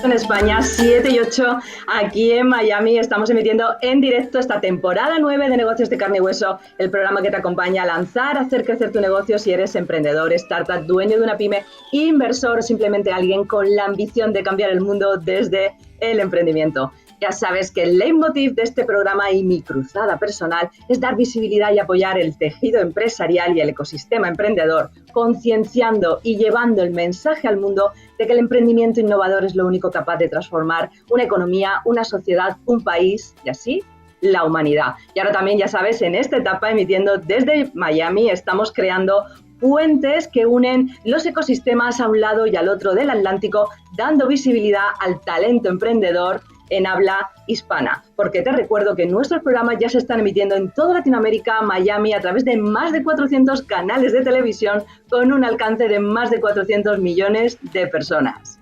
En España, 7 y 8 aquí en Miami. Estamos emitiendo en directo esta temporada 9 de Negocios de Carne y Hueso, el programa que te acompaña a lanzar, a hacer crecer tu negocio si eres emprendedor, startup, dueño de una pyme, inversor o simplemente alguien con la ambición de cambiar el mundo desde el emprendimiento. Ya sabes que el leitmotiv de este programa y mi cruzada personal es dar visibilidad y apoyar el tejido empresarial y el ecosistema emprendedor, concienciando y llevando el mensaje al mundo de que el emprendimiento innovador es lo único capaz de transformar una economía, una sociedad, un país y así la humanidad. Y ahora también, ya sabes, en esta etapa emitiendo desde Miami estamos creando puentes que unen los ecosistemas a un lado y al otro del Atlántico, dando visibilidad al talento emprendedor en habla hispana, porque te recuerdo que nuestros programas ya se están emitiendo en toda Latinoamérica, Miami, a través de más de 400 canales de televisión con un alcance de más de 400 millones de personas.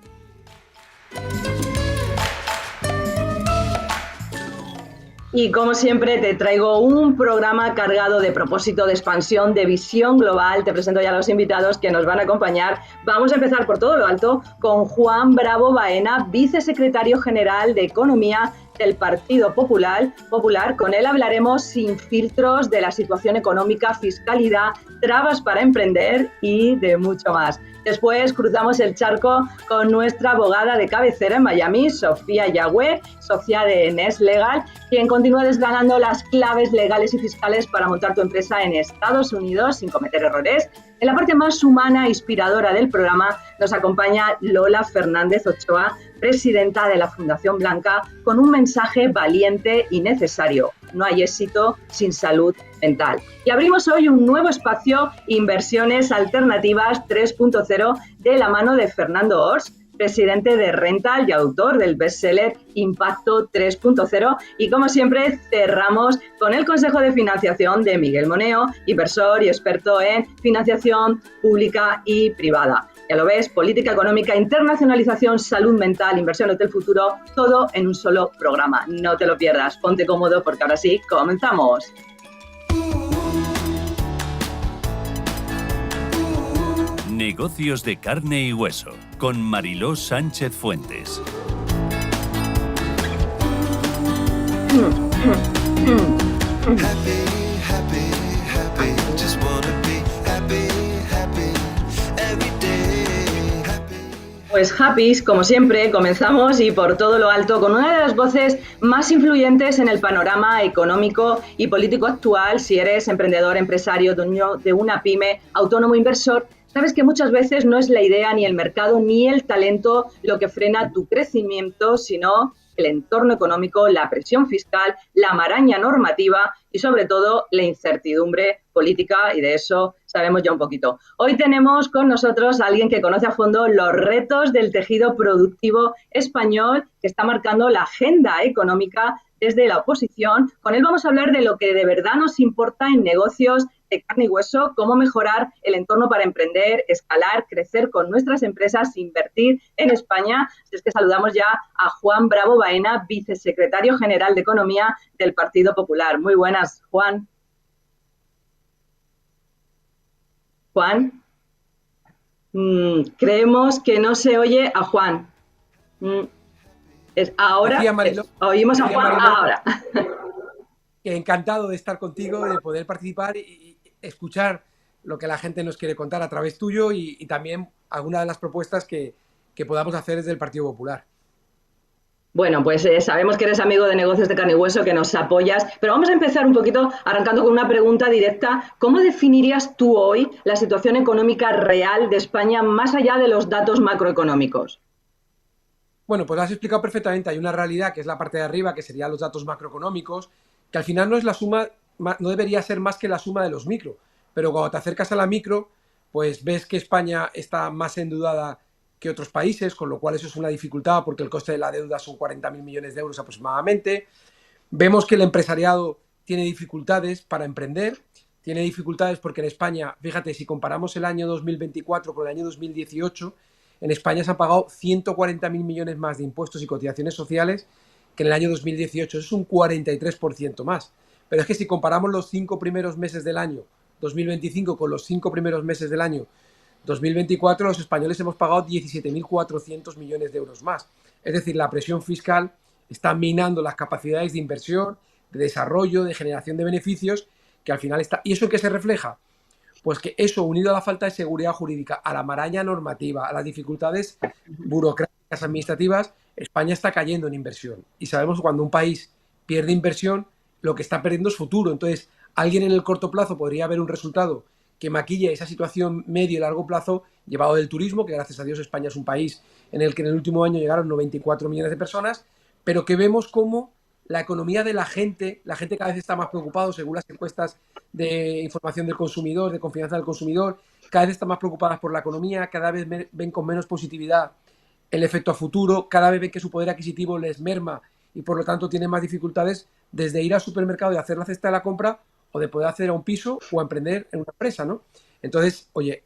Y como siempre te traigo un programa cargado de propósito, de expansión, de visión global. Te presento ya a los invitados que nos van a acompañar. Vamos a empezar por todo lo alto con Juan Bravo Baena, vicesecretario general de Economía del Partido Popular. Con él hablaremos sin filtros de la situación económica, fiscalidad, trabas para emprender y de mucho más. Después cruzamos el charco con nuestra abogada de cabecera en Miami, Sofía Yagüe, socia de Nest Legal, quien continúa desgranando las claves legales y fiscales para montar tu empresa en Estados Unidos sin cometer errores. En la parte más humana e inspiradora del programa nos acompaña Lola Fernández Ochoa, presidenta de la Fundación Blanca, con un mensaje valiente y necesario. No hay éxito sin salud mental. Y abrimos hoy un nuevo espacio, Inversiones Alternativas 3.0, de la mano de Fernando Ors, presidente de Rental y autor del bestseller Impacto 3.0. Y como siempre, cerramos con el consejo de financiación de Miguel Moneo, inversor y experto en financiación pública y privada. Ya lo ves, política económica, internacionalización, salud mental, inversiones del futuro, todo en un solo programa. No te lo pierdas, ponte cómodo porque ahora sí, comenzamos. Negocios de Carne y Hueso, con Mariló Sánchez Fuentes. Pues happy, como siempre, comenzamos y por todo lo alto con una de las voces más influyentes en el panorama económico y político actual. Si eres emprendedor, empresario, dueño de una pyme, autónomo, inversor, sabes que muchas veces no es la idea, ni el mercado, ni el talento lo que frena tu crecimiento, sino el entorno económico, la presión fiscal, la maraña normativa y sobre todo la incertidumbre política, y de eso sabemos ya un poquito. Hoy tenemos con nosotros a alguien que conoce a fondo los retos del tejido productivo español, que está marcando la agenda económica desde la oposición. Con él vamos a hablar de lo que de verdad nos importa en negocios de carne y hueso, cómo mejorar el entorno para emprender, escalar, crecer con nuestras empresas, invertir en España. Así es que saludamos ya a Juan Bravo Baena, vicesecretario general de Economía del Partido Popular. Muy buenas, Juan. Juan, creemos que no se oye a Juan. Ahora, oímos a Juan ahora. Encantado de estar contigo, de poder participar y escuchar lo que la gente nos quiere contar a través tuyo y también algunas de las propuestas que podamos hacer desde el Partido Popular. Bueno, pues sabemos que eres amigo de Negocios de Carne y Hueso, que nos apoyas, pero vamos a empezar un poquito arrancando con una pregunta directa. ¿Cómo definirías tú hoy la situación económica real de España más allá de los datos macroeconómicos? Bueno, pues lo has explicado perfectamente. Hay una realidad que es la parte de arriba, que serían los datos macroeconómicos, que al final no es la suma, no debería ser más que la suma de los micro, pero cuando te acercas a la micro, pues ves que España está más endeudada que otros países, con lo cual eso es una dificultad porque el coste de la deuda son 40.000 millones de euros aproximadamente. Vemos que el empresariado tiene dificultades para emprender, tiene dificultades porque en España, fíjate, si comparamos el año 2024 con el año 2018, en España se han pagado 140.000 millones más de impuestos y cotizaciones sociales que en el año 2018. Eso es un 43% más. Pero es que si comparamos los 5 primeros meses del año 2025 con los 5 primeros meses del año 2024 los españoles hemos pagado 17.400 millones de euros más. Es decir, la presión fiscal está minando las capacidades de inversión, de desarrollo, de generación de beneficios, que al final está... ¿Y eso en qué se refleja? Pues que eso, unido a la falta de seguridad jurídica, a la maraña normativa, a las dificultades burocráticas, administrativas, España está cayendo en inversión. Y sabemos que cuando un país pierde inversión, lo que está perdiendo es futuro. Entonces, alguien en el corto plazo podría ver un resultado que maquille esa situación medio y largo plazo llevado del turismo, que gracias a Dios España es un país en el que en el último año llegaron 94 millones de personas, pero que vemos cómo la economía de la gente cada vez está más preocupada, según las encuestas de información del consumidor, de confianza del consumidor, cada vez están más preocupadas por la economía, cada vez ven con menos positividad el efecto a futuro, cada vez ven que su poder adquisitivo les merma y por lo tanto tienen más dificultades desde ir al supermercado y hacer la cesta de la compra o de poder hacer a un piso o a emprender en una empresa, ¿no? Entonces, oye,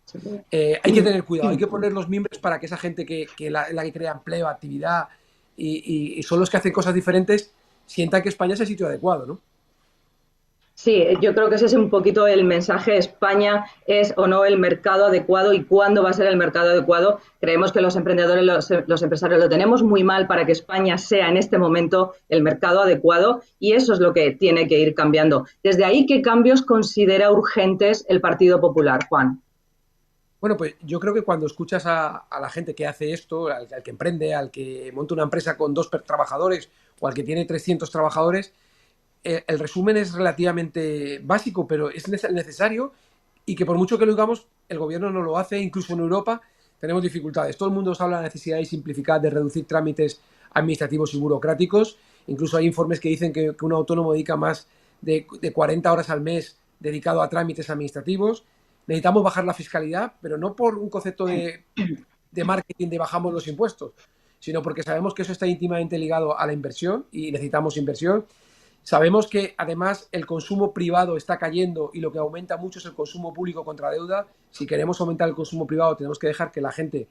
hay que tener cuidado, hay que poner los mimbres para que esa gente que la que crea empleo, actividad y son los que hacen cosas diferentes, sientan que España es el sitio adecuado, ¿no? Sí, yo creo que ese es un poquito el mensaje. España es o no el mercado adecuado y cuándo va a ser el mercado adecuado. Creemos que los emprendedores, los empresarios lo tenemos muy mal para que España sea en este momento el mercado adecuado y eso es lo que tiene que ir cambiando. Desde ahí, ¿qué cambios considera urgentes el Partido Popular, Juan? Bueno, pues yo creo que cuando escuchas a la gente que hace esto, al que emprende, al que monta una empresa con 2 trabajadores o al que tiene 300 trabajadores, el resumen es relativamente básico, pero es necesario y que por mucho que lo digamos, el gobierno no lo hace, incluso en Europa tenemos dificultades. Todo el mundo nos habla de la necesidad de simplificar, de reducir trámites administrativos y burocráticos. Incluso hay informes que dicen que un autónomo dedica más de 40 horas al mes dedicado a trámites administrativos. Necesitamos bajar la fiscalidad, pero no por un concepto de marketing de bajamos los impuestos, sino porque sabemos que eso está íntimamente ligado a la inversión y necesitamos inversión. Sabemos que además el consumo privado está cayendo y lo que aumenta mucho es el consumo público contra deuda. Si queremos aumentar el consumo privado tenemos que dejar que la gente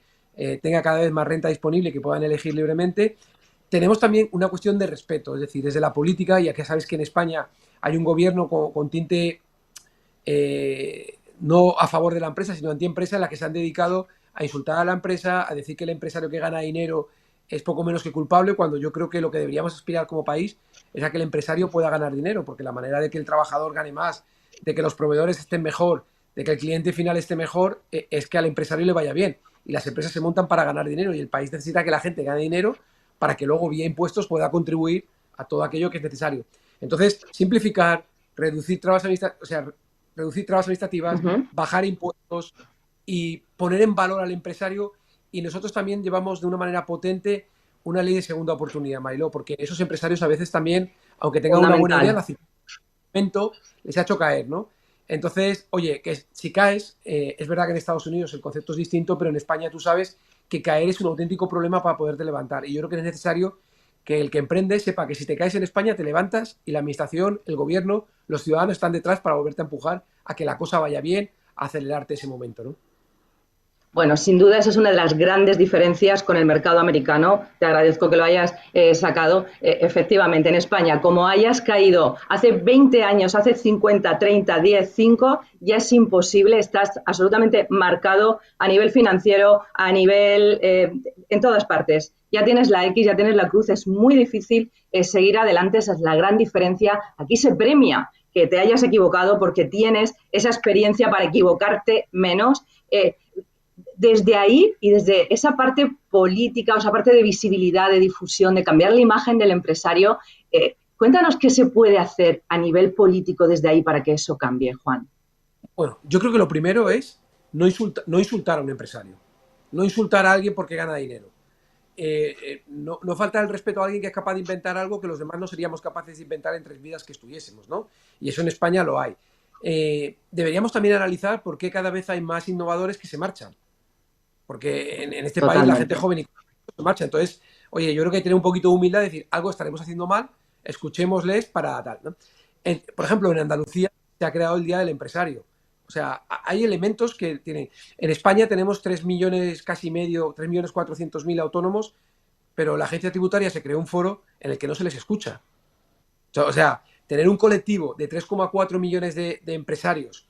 tenga cada vez más renta disponible y que puedan elegir libremente. Tenemos también una cuestión de respeto, es decir, desde la política, ya que sabes que en España hay un gobierno con tinte no a favor de la empresa, sino antiempresa, en la que se han dedicado a insultar a la empresa, a decir que el empresario que gana dinero es poco menos que culpable, cuando yo creo que lo que deberíamos aspirar como país es a que el empresario pueda ganar dinero, porque la manera de que el trabajador gane más, de que los proveedores estén mejor, de que el cliente final esté mejor, es que al empresario le vaya bien. Y las empresas se montan para ganar dinero y el país necesita que la gente gane dinero para que luego vía impuestos pueda contribuir a todo aquello que es necesario. Entonces, simplificar, reducir trabas administrativas, bajar impuestos y poner en valor al empresario. Y nosotros también llevamos de una manera potente una ley de segunda oportunidad, Mariló, porque esos empresarios a veces también, aunque tengan una buena idea, les ha hecho caer, ¿no? Entonces, oye, que si caes, es verdad que en Estados Unidos el concepto es distinto, pero en España tú sabes que caer es un auténtico problema para poderte levantar. Y yo creo que es necesario que el que emprende sepa que si te caes en España te levantas y la administración, el gobierno, los ciudadanos están detrás para volverte a empujar a que la cosa vaya bien, a acelerarte ese momento, ¿no? Bueno, sin duda esa es una de las grandes diferencias con el mercado americano. Te agradezco que lo hayas sacado. Efectivamente, en España, como hayas caído hace 20 años, hace 50, 30, 10, 5, ya es imposible. Estás absolutamente marcado a nivel financiero, a nivel en todas partes. Ya tienes la X, ya tienes la cruz. Es muy difícil seguir adelante. Esa es la gran diferencia. Aquí se premia que te hayas equivocado porque tienes esa experiencia para equivocarte menos. Desde ahí y desde esa parte política, o esa parte de visibilidad, de difusión, de cambiar la imagen del empresario, cuéntanos qué se puede hacer a nivel político desde ahí para que eso cambie, Juan. Bueno, yo creo que lo primero es no insultar a un empresario, no insultar a alguien porque gana dinero. No falta el respeto a alguien que es capaz de inventar algo que los demás no seríamos capaces de inventar en 3 vidas que estuviésemos, ¿no? Y eso en España lo hay. Deberíamos también analizar por qué cada vez hay más innovadores que se marchan. Porque en este país la gente joven y se marcha. Entonces, oye, yo creo que hay que tener un poquito de humildad, decir, algo estaremos haciendo mal, escuchémosles para tal, ¿no? Por ejemplo, en Andalucía se ha creado el Día del Empresario. O sea, hay elementos que tienen... En España tenemos 3 millones, casi medio, 3.400.000 autónomos, pero la agencia tributaria se creó un foro en el que no se les escucha. O sea, tener un colectivo de 3,4 millones de empresarios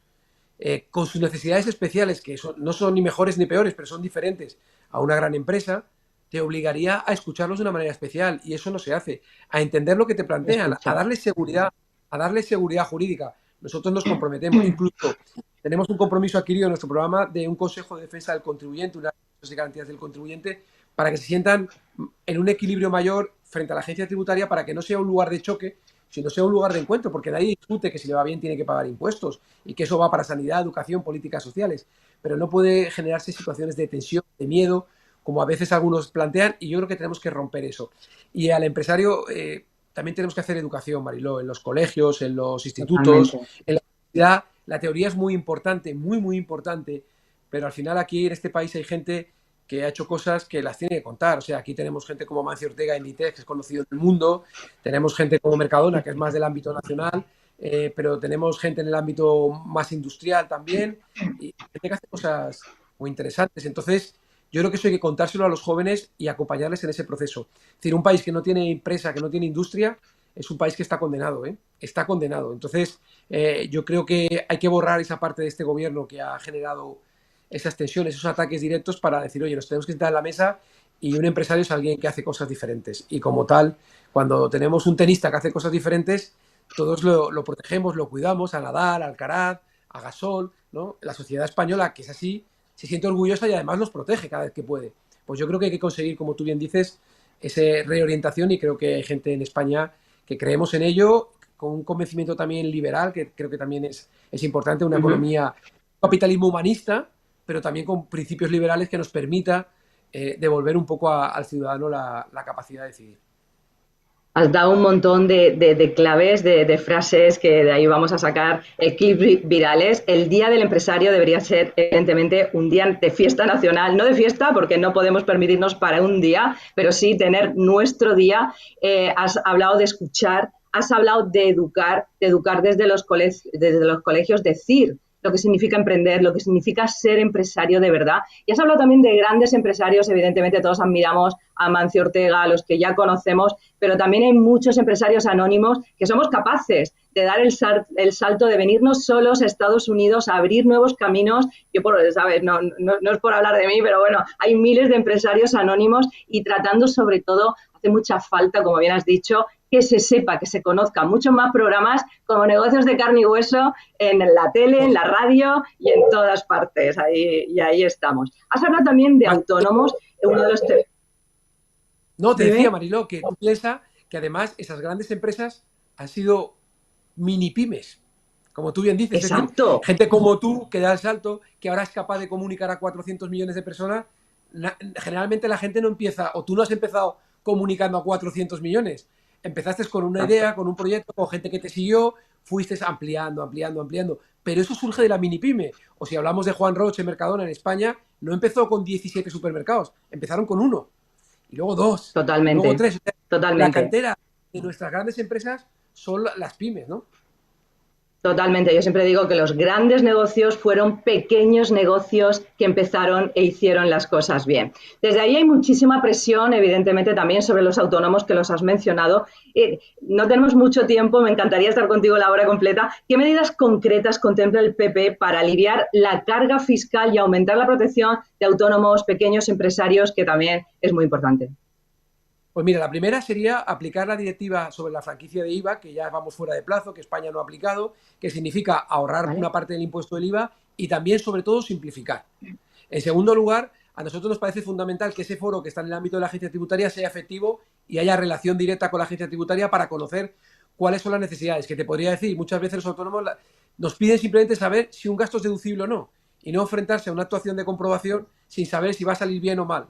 con sus necesidades especiales, que no son ni mejores ni peores, pero son diferentes a una gran empresa, te obligaría a escucharlos de una manera especial, y eso no se hace, a entender lo que te plantean, a darles seguridad jurídica. Nosotros nos comprometemos, incluso tenemos un compromiso adquirido en nuestro programa de un Consejo de Defensa del Contribuyente, una de garantías del contribuyente, para que se sientan en un equilibrio mayor frente a la agencia tributaria, para que no sea un lugar de choque, sino sea un lugar de encuentro, porque nadie discute que si le va bien tiene que pagar impuestos y que eso va para sanidad, educación, políticas sociales, pero no puede generarse situaciones de tensión, de miedo, como a veces algunos plantean, y yo creo que tenemos que romper eso. Y al empresario también tenemos que hacer educación, Mariló, en los colegios, en los institutos, en la universidad. La teoría es muy importante, muy, muy importante, pero al final aquí en este país hay gente que ha hecho cosas que las tiene que contar. O sea, aquí tenemos gente como Mancio Ortega en Inditex, que es conocido en el mundo, tenemos gente como Mercadona, que es más del ámbito nacional, pero tenemos gente en el ámbito más industrial también, y gente que hace cosas muy interesantes. Entonces, yo creo que eso hay que contárselo a los jóvenes y acompañarles en ese proceso. Es decir, un país que no tiene empresa, que no tiene industria, es un país que está condenado, ¿eh? Está condenado. Entonces, yo creo que hay que borrar esa parte de este gobierno que ha generado esas tensiones, esos ataques directos, para decir, oye, nos tenemos que sentar en la mesa, y un empresario es alguien que hace cosas diferentes. Y como tal, cuando tenemos un tenista que hace cosas diferentes, todos lo protegemos, lo cuidamos, a Nadal, a Alcaraz, a Gasol, ¿no? La sociedad española, que es así, se siente orgullosa y además los protege cada vez que puede. Pues yo creo que hay que conseguir, como tú bien dices, esa reorientación, y creo que hay gente en España que creemos en ello, con un convencimiento también liberal, que creo que también es importante, una economía, un capitalismo humanista, pero también con principios liberales que nos permita devolver un poco al ciudadano la capacidad de decidir. Has dado un montón de claves, de frases que de ahí vamos a sacar clips virales. El Día del Empresario debería ser, evidentemente, un día de fiesta nacional. No de fiesta, porque no podemos permitirnos para un día, pero sí tener nuestro día. Has hablado de escuchar, has hablado de educar desde los colegios, decir lo que significa emprender, lo que significa ser empresario de verdad. Y has hablado también de grandes empresarios, evidentemente todos admiramos a Mancio Ortega, a los que ya conocemos, pero también hay muchos empresarios anónimos que somos capaces de dar el salto, de venirnos solos a Estados Unidos, a abrir nuevos caminos. Yo, ¿sabes? No es por hablar de mí, pero bueno, hay miles de empresarios anónimos, y tratando sobre todo, hace mucha falta, como bien has dicho, que se sepa, que se conozca muchos más programas como Negocios de Carne y Hueso en la tele, en la radio y en todas partes. Ahí estamos. Has hablado también de autónomos, uno de los... No, te decía, Mariló, que tú piensas que además esas grandes empresas han sido mini pymes, como tú bien dices. Exacto. Es decir, gente como tú que da el salto, que ahora es capaz de comunicar a 400 millones de personas. Generalmente la gente no empieza, o tú no has empezado comunicando a 400 millones. Empezaste con una idea, con un proyecto, con gente que te siguió, fuiste ampliando, pero eso surge de la mini pyme. O si hablamos de Juan Roche, Mercadona en España, no empezó con 17 supermercados, empezaron con 1, y luego 2, totalmente, y luego 3. Totalmente. La cantera de nuestras grandes empresas son las pymes, ¿no? Totalmente. Yo siempre digo que los grandes negocios fueron pequeños negocios que empezaron e hicieron las cosas bien. Desde ahí hay muchísima presión, evidentemente, también sobre los autónomos, que los has mencionado. No tenemos mucho tiempo, me encantaría estar contigo la hora completa. ¿Qué medidas concretas contempla el PP para aliviar la carga fiscal y aumentar la protección de autónomos, pequeños empresarios, que también es muy importante? Pues mira, la primera sería aplicar la directiva sobre la franquicia de IVA, que ya vamos fuera de plazo, que España no ha aplicado, que significa ahorrar una parte del impuesto del IVA, y también, sobre todo, simplificar. En segundo lugar, a nosotros nos parece fundamental que ese foro que está en el ámbito de la agencia tributaria sea efectivo y haya relación directa con la agencia tributaria para conocer cuáles son las necesidades. Que te podría decir, muchas veces los autónomos nos piden simplemente saber si un gasto es deducible o no, y no enfrentarse a una actuación de comprobación sin saber si va a salir bien o mal.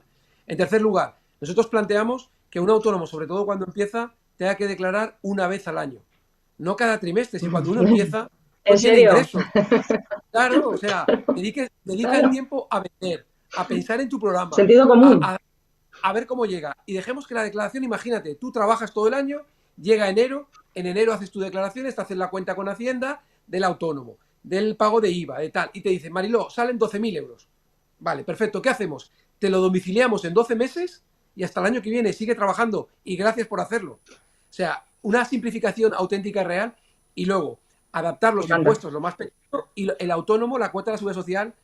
En tercer lugar, nosotros planteamos que un autónomo, sobre todo cuando empieza, tenga que declarar una vez al año. No cada trimestre, sino cuando uno empieza, ¿En serio? Ingresos. Claro, o sea, dedica el tiempo a vender, a pensar en tu programa. Sentido común. A ver cómo llega. Y dejemos que la declaración, imagínate, tú trabajas todo el año, llega enero, en enero haces tu declaración, te haces la cuenta con Hacienda del autónomo, del pago de IVA, de tal, y te dicen, Mariló, salen 12.000 euros. Vale, perfecto, ¿qué hacemos? Te lo domiciliamos en 12 meses y hasta el año que viene sigue trabajando, y gracias por hacerlo. O sea, una simplificación auténtica y real. Y luego, adaptar los impuestos lo más pequeño y el autónomo, la cuota de la seguridad social,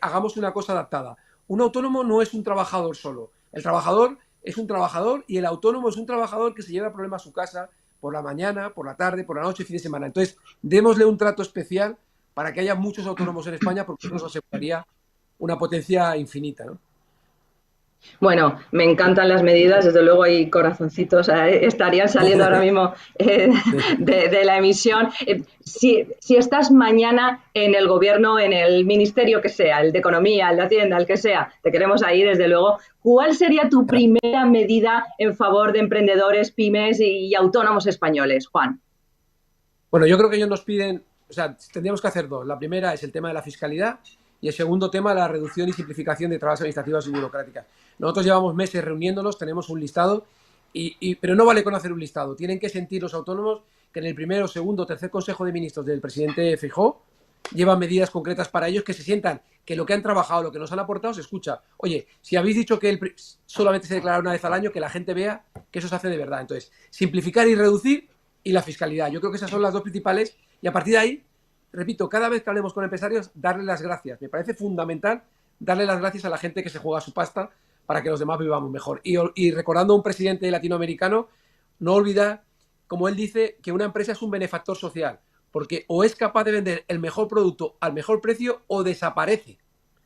hagamos una cosa adaptada. Un autónomo no es un trabajador solo. El trabajador es un trabajador y el autónomo es un trabajador que se lleva problemas a su casa por la mañana, por la tarde, por la noche, fin de semana. Entonces, démosle un trato especial para que haya muchos autónomos en España, porque eso nos aseguraría una potencia infinita, ¿no? Bueno, me encantan las medidas, desde luego hay corazoncitos, estarían saliendo ahora mismo de la emisión. Si estás mañana en el gobierno, en el ministerio que sea, el de Economía, el de Hacienda, el que sea, te queremos ahí, desde luego, ¿cuál sería tu primera medida en favor de emprendedores, pymes y autónomos españoles, Juan? Bueno, yo creo que ellos nos piden, o sea, tendríamos que hacer dos. La primera es el tema de la fiscalidad y el segundo tema, la reducción y simplificación de trabas administrativas y burocráticas. Nosotros llevamos meses reuniéndonos, tenemos un listado, pero no vale con hacer un listado. Tienen que sentir los autónomos que en el primero, segundo, tercer Consejo de Ministros del presidente Feijóo llevan medidas concretas para ellos, que se sientan que lo que han trabajado, lo que nos han aportado, se escucha. Oye, si habéis dicho que solamente se declara una vez al año, que la gente vea que eso se hace de verdad. Entonces, simplificar y reducir y la fiscalidad. Yo creo que esas son las dos principales y a partir de ahí, repito, cada vez que hablemos con empresarios, darle las gracias. Me parece fundamental darle las gracias a la gente que se juega su pasta para que los demás vivamos mejor. Y recordando a un presidente latinoamericano, no olvidar, como él dice, que una empresa es un benefactor social, porque o es capaz de vender el mejor producto al mejor precio o desaparece.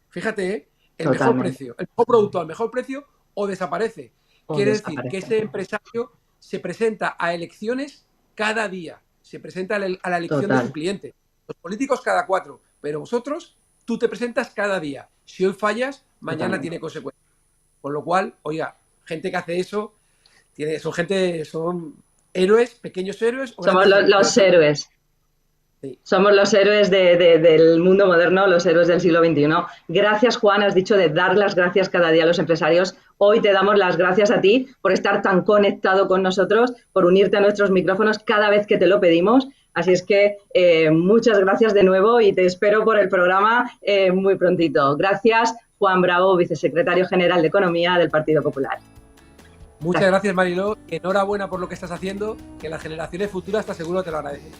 Fíjate, el mejor precio, el mejor producto al mejor precio o desaparece. Quiere decir que ese empresario se presenta a elecciones cada día, se presenta a la elección de su cliente. Los políticos cada 4, pero vosotros, tú te presentas cada día. Si hoy fallas, mañana tiene consecuencias. Con lo cual, oiga, gente que hace eso, son héroes, pequeños héroes. Somos los héroes. Sí. Somos los héroes del mundo moderno, los héroes del siglo XXI. Gracias, Juan, has dicho de dar las gracias cada día a los empresarios. Hoy te damos las gracias a ti por estar tan conectado con nosotros, por unirte a nuestros micrófonos cada vez que te lo pedimos. Así es que muchas gracias de nuevo y te espero por el programa muy prontito. Gracias, Juan Bravo, vicesecretario general de Economía del Partido Popular. Muchas gracias, Mariló. Enhorabuena por lo que estás haciendo, que las generaciones futuras te aseguro te lo agradecen.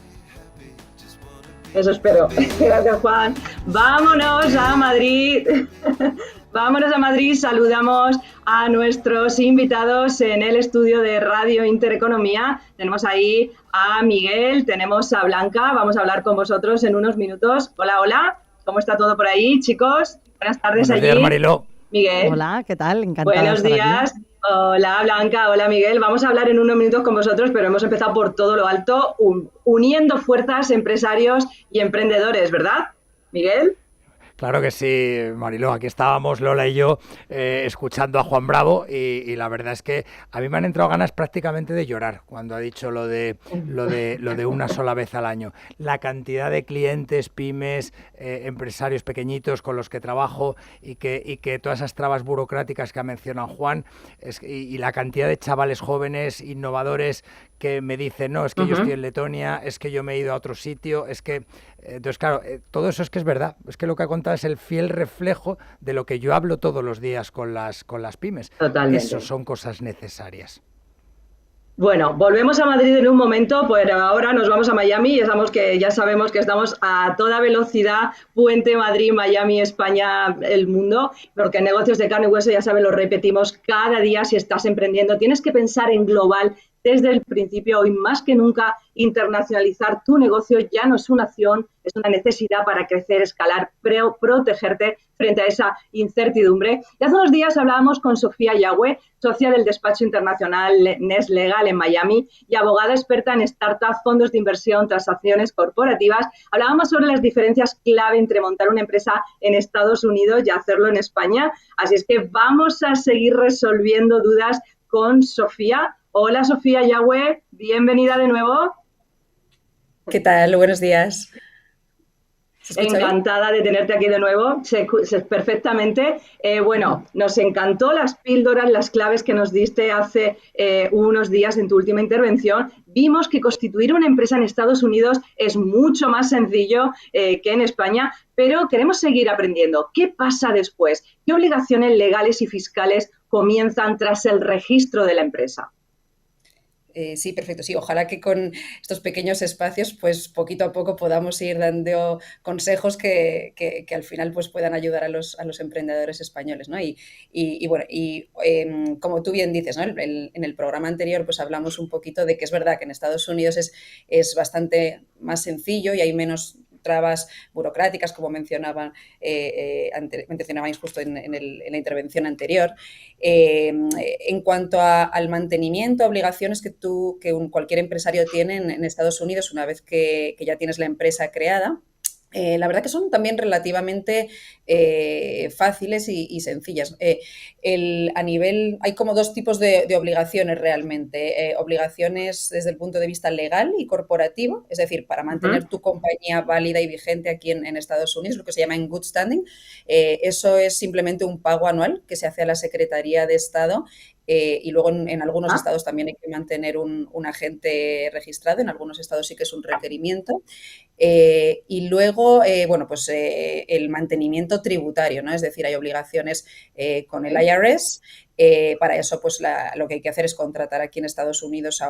Eso espero. Gracias, Juan. Vámonos a Madrid. Vámonos a Madrid. Saludamos a nuestros invitados en el estudio de Radio Intereconomía. Tenemos ahí a Miguel, tenemos a Blanca. Vamos a hablar con vosotros en unos minutos. Hola, hola. ¿Cómo está todo por ahí, chicos? Buenas tardes. Buenos días, Mariló. Miguel. Hola, ¿qué tal? Encantada Buenos de estar días. Aquí. Hola, Blanca. Hola, Miguel. Vamos a hablar en unos minutos con vosotros, pero hemos empezado por todo lo alto, uniendo fuerzas, empresarios y emprendedores, ¿verdad, Miguel? Claro que sí, Mariló. Aquí estábamos Lola y yo escuchando a Juan Bravo y la verdad es que a mí me han entrado ganas prácticamente de llorar cuando ha dicho lo de una sola vez al año. La cantidad de clientes, pymes, empresarios pequeñitos con los que trabajo y que todas esas trabas burocráticas que ha mencionado Juan y la cantidad de chavales jóvenes, innovadores que me dicen, no, es que yo estoy en Letonia, es que yo me he ido a otro sitio, es que... Entonces, claro, todo eso es que es verdad. Es que lo que ha contado es el fiel reflejo de lo que yo hablo todos los días con las pymes. Totalmente. Eso son cosas necesarias. Bueno, volvemos a Madrid en un momento, pues ahora nos vamos a Miami, ya sabemos que estamos a toda velocidad, puente Madrid, Miami, España, el mundo, porque en negocios de carne y hueso, ya saben, lo repetimos cada día. Si estás emprendiendo, tienes que pensar en global desde el principio. Hoy más que nunca, internacionalizar tu negocio ya no es una opción, es una necesidad para crecer, escalar, protegerte frente a esa incertidumbre. Y hace unos días hablábamos con Sofía Yagüe, socia del despacho internacional Nest Legal en Miami y abogada experta en startups, fondos de inversión, transacciones corporativas. Hablábamos sobre las diferencias clave entre montar una empresa en Estados Unidos y hacerlo en España. Así es que vamos a seguir resolviendo dudas con Sofía. Hola, Sofía Yagüe, bienvenida de nuevo. ¿Qué tal? Buenos días. Encantada de tenerte aquí de nuevo, sé perfectamente. Bueno, nos encantó las píldoras, las claves que nos diste hace unos días en tu última intervención. Vimos que constituir una empresa en Estados Unidos es mucho más sencillo que en España, pero queremos seguir aprendiendo. ¿Qué pasa después? ¿Qué obligaciones legales y fiscales comienzan tras el registro de la empresa? Sí, perfecto. Sí, ojalá que con estos pequeños espacios, pues poquito a poco podamos ir dando consejos que al final pues puedan ayudar a los emprendedores españoles, ¿no? Bueno, como tú bien dices, ¿no? En el programa anterior pues hablamos un poquito de que es verdad que en Estados Unidos es bastante más sencillo y hay menos trabas burocráticas, como mencionabais justo en la intervención anterior. En cuanto al mantenimiento, obligaciones cualquier empresario tiene en Estados Unidos una vez que ya tienes la empresa creada. La verdad que son también relativamente fáciles y sencillas. Hay como dos tipos de obligaciones realmente. Obligaciones desde el punto de vista legal y corporativo, es decir, para mantener tu compañía válida y vigente aquí en Estados Unidos, lo que se llama en good standing. Eso es simplemente un pago anual que se hace a la Secretaría de Estado. Y luego en algunos estados también hay que mantener un agente registrado, en algunos estados sí que es un requerimiento. Y luego, pues el mantenimiento tributario, ¿no? Es decir, hay obligaciones con el IRS. Para eso, pues lo que hay que hacer es contratar aquí en Estados Unidos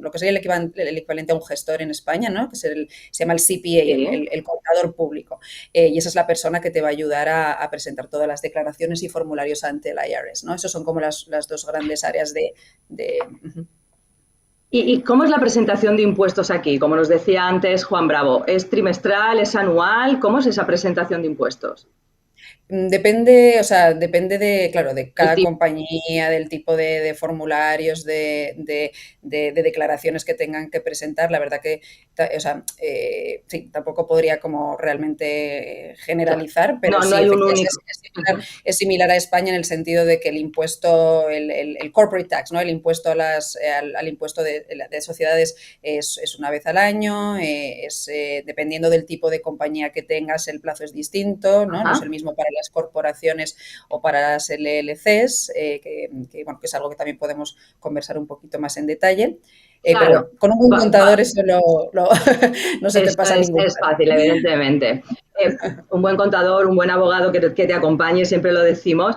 lo que sería el equivalente a un gestor en España, ¿no? Que se llama el CPA, el contador público. Y esa es la persona que te va a ayudar a presentar todas las declaraciones y formularios ante el IRS, ¿no? Esas son como las dos grandes áreas de. ¿Y cómo es la presentación de impuestos aquí? Como nos decía antes Juan Bravo, ¿es trimestral, es anual? ¿Cómo es esa presentación de impuestos? Depende, o sea, depende claro, de cada compañía, del tipo de formularios, de declaraciones que tengan que presentar. La verdad que, sí, tampoco podría como realmente generalizar, pero no sí, hay un único. Es similar a España en el sentido de que el impuesto, el corporate tax, ¿no? El impuesto al impuesto de sociedades es una vez al año, dependiendo del tipo de compañía que tengas, el plazo es distinto, ¿no? No es el mismo para las corporaciones o para las LLCs, que es algo que también podemos conversar un poquito más en detalle. Claro. Pero con un buen contador eso no se te pasa ningún. Es fácil, evidentemente. Un buen contador, un buen abogado que te acompañe, siempre lo decimos.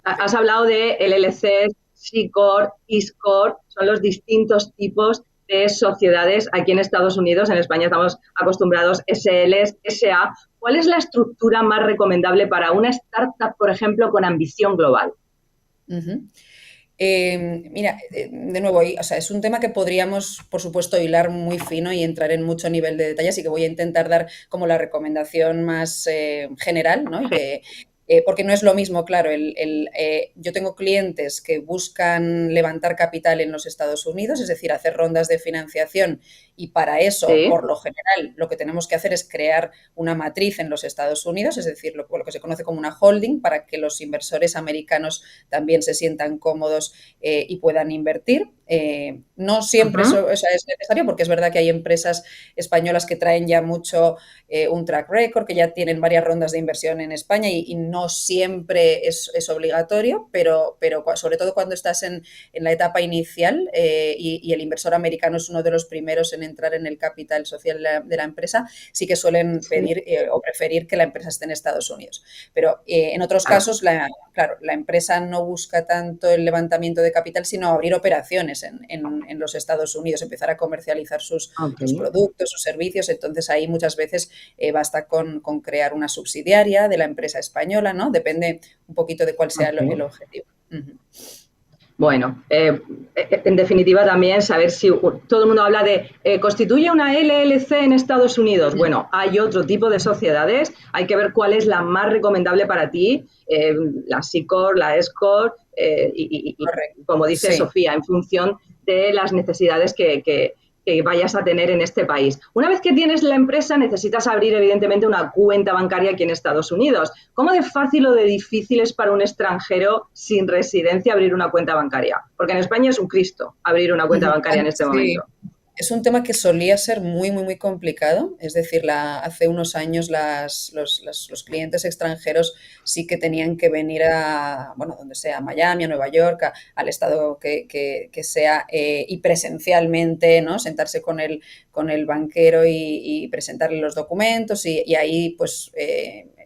Has hablado de LLCs, C Corp, IS Corp, son los distintos tipos de sociedades aquí en Estados Unidos. En España estamos acostumbrados SLs, SA. ¿Cuál es la estructura más recomendable para una startup, por ejemplo, con ambición global? Mira, de nuevo, es un tema que podríamos, por supuesto, hilar muy fino y entrar en mucho nivel de detalle, así que voy a intentar dar como la recomendación más general, ¿no? Porque no es lo mismo, claro, yo tengo clientes que buscan levantar capital en los Estados Unidos, es decir, hacer rondas de financiación, y para eso, por lo general, lo que tenemos que hacer es crear una matriz en los Estados Unidos, es decir, lo que se conoce como una holding, para que los inversores americanos también se sientan cómodos y puedan invertir. No siempre eso es necesario, porque es verdad que hay empresas españolas que traen ya mucho un track record, que ya tienen varias rondas de inversión en España y no siempre es obligatorio, pero sobre todo cuando estás en la etapa inicial y el inversor americano es uno de los primeros en entrar en el capital social de la empresa, sí que suelen pedir o preferir que la empresa esté en Estados Unidos. Pero en otros casos, la empresa no busca tanto el levantamiento de capital, sino abrir operaciones en los Estados Unidos, empezar a comercializar sus productos, sus servicios. Entonces, ahí muchas veces basta con crear una subsidiaria de la empresa española, ¿no? Depende un poquito de cuál sea el objetivo. Bueno, en definitiva también saber si todo el mundo habla de constituye una LLC en Estados Unidos. Bueno, hay otro tipo de sociedades, hay que ver cuál es la más recomendable para ti, la C Corp, la S Corp, y como dice Sofía, en función de las necesidades que vayas a tener en este país. Una vez que tienes la empresa, necesitas abrir, evidentemente, una cuenta bancaria aquí en Estados Unidos. ¿Cómo de fácil o de difícil es para un extranjero sin residencia abrir una cuenta bancaria? Porque en España es un Cristo abrir una cuenta bancaria en este momento. Es un tema que solía ser muy, muy, muy complicado. Es decir, hace unos años los clientes extranjeros sí que tenían que venir donde sea, a Miami, a Nueva York, al estado que sea, y presencialmente, ¿no? Sentarse con el banquero y presentarle los documentos y ahí, pues,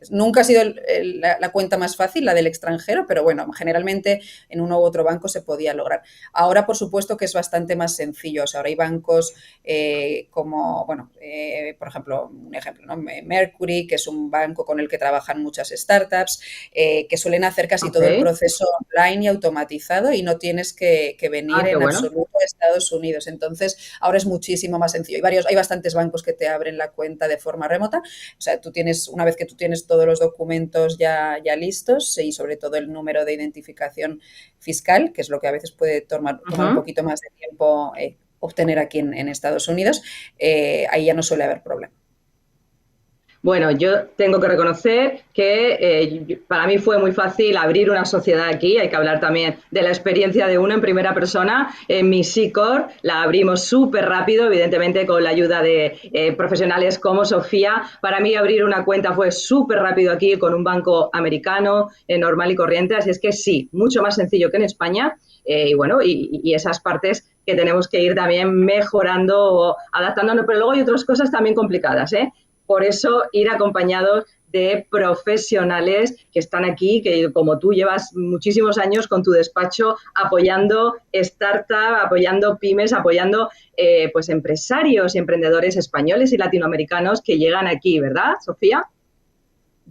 Nunca ha sido la cuenta más fácil, la del extranjero, pero bueno, generalmente en uno u otro banco se podía lograr. Ahora, por supuesto, que es bastante más sencillo. O sea, ahora hay bancos como, bueno, por ejemplo, un ejemplo, ¿no? Mercury, que es un banco con el que trabajan muchas startups, que suelen hacer casi todo el proceso online y automatizado y no tienes que venir en absoluto a Estados Unidos. Entonces, ahora es muchísimo más sencillo. Hay bastantes bancos que te abren la cuenta de forma remota. O sea, una vez que tú tienes todos los documentos ya listos y sobre todo el número de identificación fiscal, que es lo que a veces puede tomar un poquito más de tiempo obtener aquí en Estados Unidos, ahí ya no suele haber problema. Bueno, yo tengo que reconocer que para mí fue muy fácil abrir una sociedad aquí. Hay que hablar también de la experiencia de uno en primera persona. En mi SICOR la abrimos súper rápido, evidentemente con la ayuda de profesionales como Sofía. Para mí abrir una cuenta fue súper rápido aquí con un banco americano, normal y corriente. Así es que sí, mucho más sencillo que en España. Y bueno, y esas partes que tenemos que ir también mejorando o adaptándonos. Pero luego hay otras cosas también complicadas, ¿eh? Por eso ir acompañados de profesionales que están aquí, que como tú llevas muchísimos años con tu despacho apoyando startups, apoyando pymes, apoyando pues empresarios y emprendedores españoles y latinoamericanos que llegan aquí, ¿verdad, Sofía?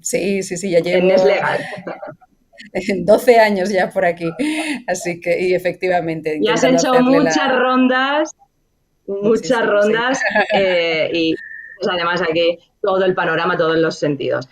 Sí, ya llevo... En NextLegal. 12 años ya por aquí, así que, y efectivamente... Y has hecho muchas rondas y pues además aquí todo el panorama, todos los sentidos.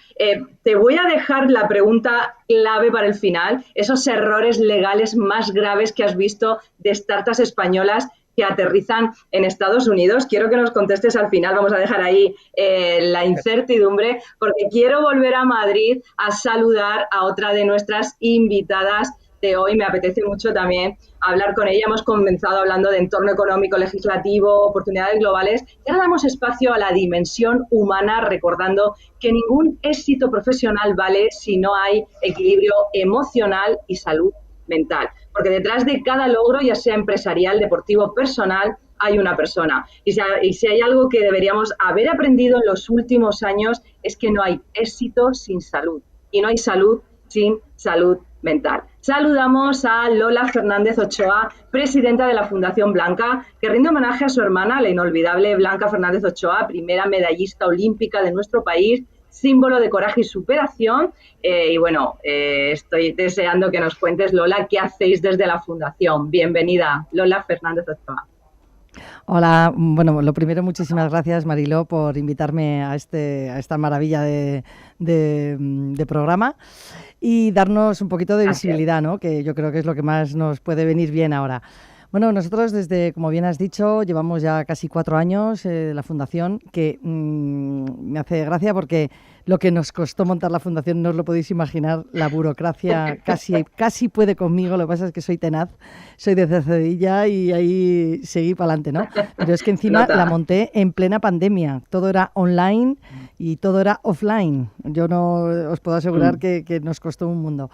Te voy a dejar la pregunta clave para el final, esos errores legales más graves que has visto de startups españolas que aterrizan en Estados Unidos. Quiero que nos contestes al final, vamos a dejar ahí la incertidumbre, porque quiero volver a Madrid a saludar a otra de nuestras invitadas de hoy. Me apetece mucho también hablar con ella. Hemos comenzado hablando de entorno económico, legislativo, oportunidades globales. Y ahora damos espacio a la dimensión humana, recordando que ningún éxito profesional vale si no hay equilibrio emocional y salud mental. Porque detrás de cada logro, ya sea empresarial, deportivo, personal, hay una persona. Y si hay algo que deberíamos haber aprendido en los últimos años es que no hay éxito sin salud. Y no hay salud sin salud mental. Saludamos a Lola Fernández Ochoa, presidenta de la Fundación Blanca, que rinde homenaje a su hermana, la inolvidable Blanca Fernández Ochoa, primera medallista olímpica de nuestro país, símbolo de coraje y superación. Y bueno, estoy deseando que nos cuentes, Lola, qué hacéis desde la Fundación. Bienvenida, Lola Fernández Ochoa. Hola, bueno, lo primero, muchísimas gracias, Mariló, por invitarme a esta maravilla de programa y darnos un poquito de visibilidad, ¿no? Que yo creo que es lo que más nos puede venir bien ahora. Bueno, nosotros desde, como bien has dicho, llevamos ya casi 4 años la fundación, que me hace gracia porque lo que nos costó montar la fundación no os lo podéis imaginar, la burocracia casi puede conmigo, lo que pasa es que soy tenaz, soy de Cercedilla y ahí seguí para adelante, ¿no? Pero es que encima la monté en plena pandemia, todo era online y todo era offline, yo no os puedo asegurar que nos costó un mundo.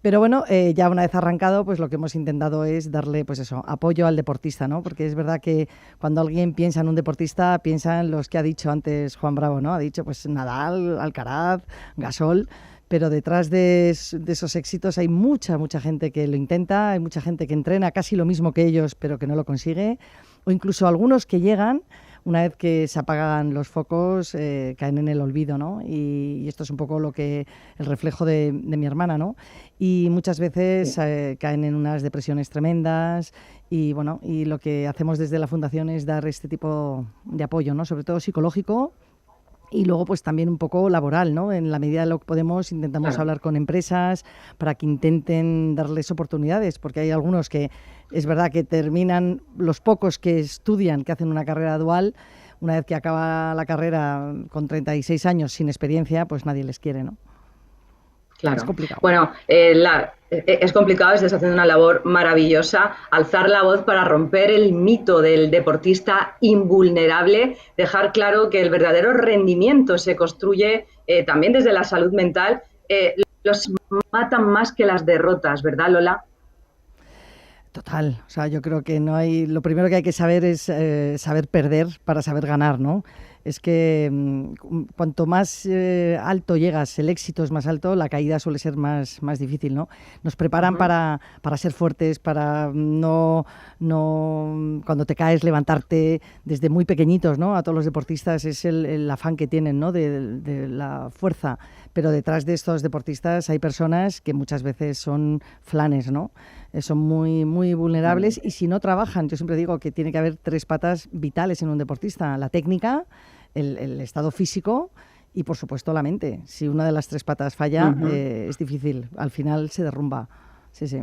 Pero bueno, ya una vez arrancado, pues lo que hemos intentado es darle, pues eso, apoyo al deportista, ¿no? Porque es verdad que cuando alguien piensa en un deportista, piensa en los que ha dicho antes Juan Bravo, ¿no? Ha dicho, pues Nadal, Alcaraz, Gasol, pero detrás de esos éxitos hay mucha gente que lo intenta, hay mucha gente que entrena casi lo mismo que ellos, pero que no lo consigue, o incluso algunos que llegan, una vez que se apagan los focos, caen en el olvido, ¿no? Y esto es un poco el reflejo de mi hermana, ¿no? Y muchas veces caen en unas depresiones tremendas y bueno, y lo que hacemos desde la Fundación es dar este tipo de apoyo, ¿no? Sobre todo psicológico y luego pues también un poco laboral, ¿no? En la medida de lo que podemos intentamos hablar con empresas para que intenten darles oportunidades, porque hay algunos que es verdad que terminan, los pocos que estudian, que hacen una carrera dual, una vez que acaba la carrera con 36 años sin experiencia, pues nadie les quiere, ¿no? Claro. Es complicado. Bueno, es complicado, estás haciendo una labor maravillosa, alzar la voz para romper el mito del deportista invulnerable, dejar claro que el verdadero rendimiento se construye también desde la salud mental. Los matan más que las derrotas, ¿verdad, Lola? Total, o sea, yo creo que no hay, lo primero que hay que saber es saber perder para saber ganar, ¿no? Es que cuanto más alto llegas, el éxito es más alto, la caída suele ser más difícil, ¿no? Nos preparan para ser fuertes, para no cuando te caes, levantarte desde muy pequeñitos, ¿no? A todos los deportistas es el afán que tienen, ¿no? De la fuerza, pero detrás de estos deportistas hay personas que muchas veces son flanes, ¿no? Son muy, muy vulnerables y si no trabajan, yo siempre digo que tiene que haber 3 patas vitales en un deportista: la técnica, el estado físico y, por supuesto, la mente. Si una de las 3 patas falla, es difícil. Al final se derrumba. Sí, sí.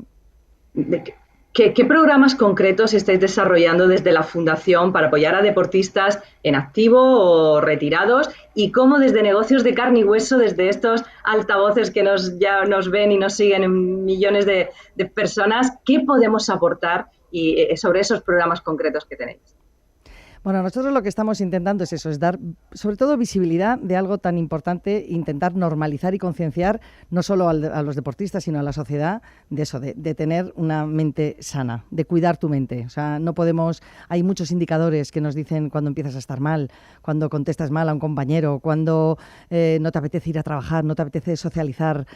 ¿Qué programas concretos estáis desarrollando desde la Fundación para apoyar a deportistas en activo o retirados? Y cómo desde Negocios de Carne y Hueso, desde estos altavoces que ya nos ven y nos siguen en millones de personas, ¿qué podemos aportar sobre esos programas concretos que tenéis? Bueno, nosotros lo que estamos intentando es eso, es dar sobre todo visibilidad de algo tan importante, intentar normalizar y concienciar no solo a los deportistas, sino a la sociedad de eso, de tener una mente sana, de cuidar tu mente. O sea, no podemos, hay muchos indicadores que nos dicen cuando empiezas a estar mal, cuando contestas mal a un compañero, cuando no te apetece ir a trabajar, no te apetece socializar,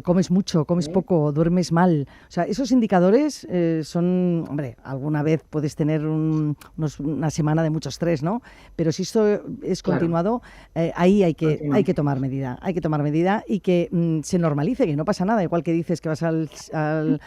comes mucho, comes poco, duermes mal. O sea, esos indicadores son, hombre, alguna vez puedes tener una semana de mucho estrés, ¿no? Pero si esto es continuado, ahí hay que tomar medida. Hay que tomar medida y que se normalice, que no pasa nada. Igual que dices que vas al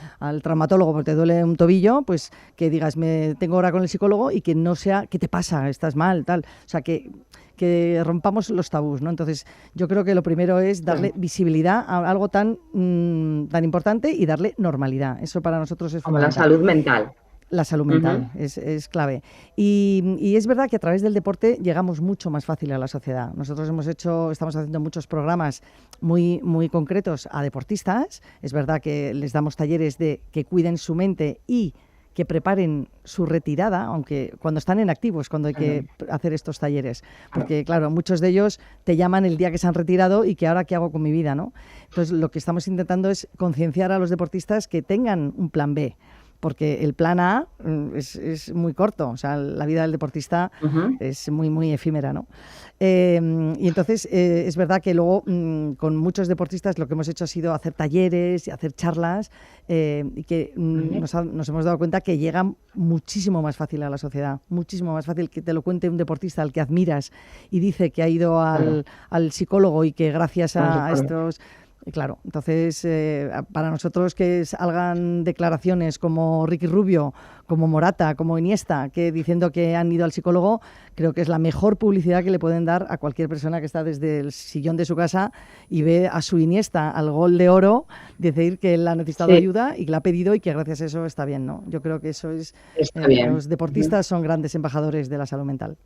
traumatólogo porque te duele un tobillo, pues que digas, tengo hora con el psicólogo y que no sea, ¿qué te pasa? ¿Estás mal? Tal. O sea, que rompamos los tabús, ¿no? Entonces, yo creo que lo primero es darle visibilidad a algo tan importante y darle normalidad. Eso para nosotros es fundamental. Como la salud mental. La salud mental es clave. Y es verdad que a través del deporte llegamos mucho más fácil a la sociedad. Nosotros estamos haciendo muchos programas muy, muy concretos a deportistas. Es verdad que les damos talleres de que cuiden su mente y que preparen su retirada, aunque cuando están en activo es cuando hay que hacer estos talleres. Porque, claro, muchos de ellos te llaman el día que se han retirado y que ahora qué hago con mi vida, ¿no? Entonces, lo que estamos intentando es concienciar a los deportistas que tengan un plan B. Porque el plan A es muy corto, o sea, la vida del deportista es muy, muy efímera, ¿no? Y entonces es verdad que luego con muchos deportistas lo que hemos hecho ha sido hacer talleres y hacer charlas y que nos hemos dado cuenta que llegan muchísimo más fácil a la sociedad, muchísimo más fácil que te lo cuente un deportista al que admiras y dice que ha ido al psicólogo y que gracias a estos... Claro, entonces para nosotros que salgan declaraciones como Ricky Rubio, como Morata, como Iniesta, que diciendo que han ido al psicólogo, creo que es la mejor publicidad que le pueden dar a cualquier persona que está desde el sillón de su casa y ve a su Iniesta al gol de oro, decir que él ha necesitado ayuda y que la ha pedido y que gracias a eso está bien, ¿no? Yo creo que eso es... Los deportistas son grandes embajadores de la salud mental.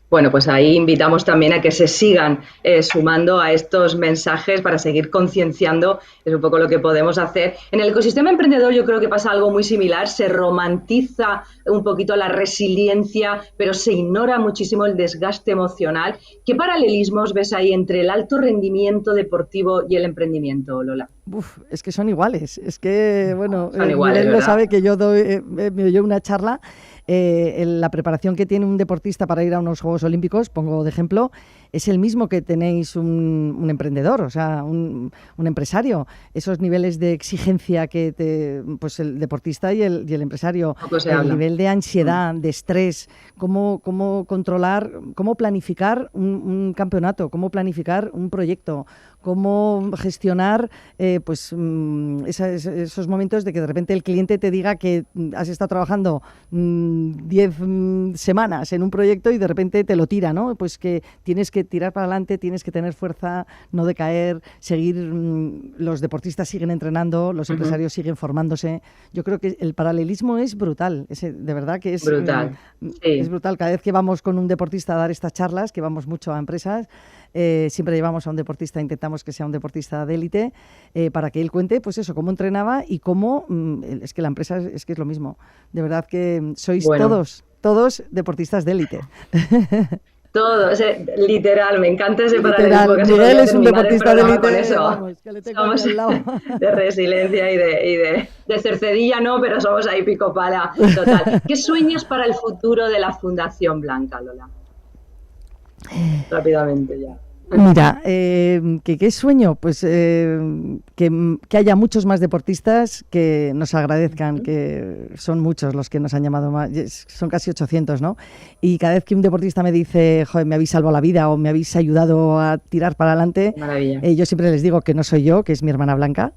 Bueno, pues ahí invitamos también a que se sigan sumando a estos mensajes para seguir concienciando, es un poco lo que podemos hacer. En el ecosistema emprendedor yo creo que pasa algo muy similar, se romantiza un poquito la resiliencia, pero se ignora muchísimo el desgaste emocional. ¿Qué paralelismos ves ahí entre el alto rendimiento deportivo y el emprendimiento, Lola? Es que son iguales, es que, bueno, Miguel lo sabe que yo me doy una charla. La preparación que tiene un deportista para ir a unos Juegos Olímpicos, pongo de ejemplo, es el mismo que tenéis un emprendedor, o sea, un empresario. Esos niveles de exigencia que pues el deportista y el empresario, el nivel de ansiedad, de estrés, cómo controlar, cómo planificar un campeonato, cómo planificar un proyecto, cómo gestionar esos momentos de que de repente el cliente te diga que has estado trabajando 10 semanas en un proyecto y de repente te lo tira, ¿no? Pues que tienes que tirar para adelante, tienes que tener fuerza, no decaer, seguir, los deportistas siguen entrenando, los empresarios siguen formándose. Yo creo que el paralelismo es brutal, de verdad que es brutal. Es brutal. Cada vez que vamos con un deportista a dar estas charlas, que vamos mucho a empresas, siempre llevamos a un deportista, intentamos que sea un deportista de élite, para que él cuente, pues eso, cómo entrenaba y cómo, es que la empresa es que es lo mismo. De verdad que sois todos deportistas de élite. Todo, literal, me encanta ese Literal, paralelismo que se Miguel podría es un terminar el deportista de programa con élite, eso. vamos, que le tengo aquí Somos al lado. de resiliencia de cercedilla, no, pero somos ahí pico pala total. ¿Qué sueñas para el futuro de la Fundación Blanca, Lola? Rápidamente ya. Mira, ¿qué sueño? Pues que haya muchos más deportistas que nos agradezcan, que son muchos los que nos han llamado más, son casi 800, ¿no? Y cada vez que un deportista me dice, joder, me habéis salvado la vida o me habéis ayudado a tirar para adelante, Maravilla. Yo siempre les digo que no soy yo, que es mi hermana Blanca,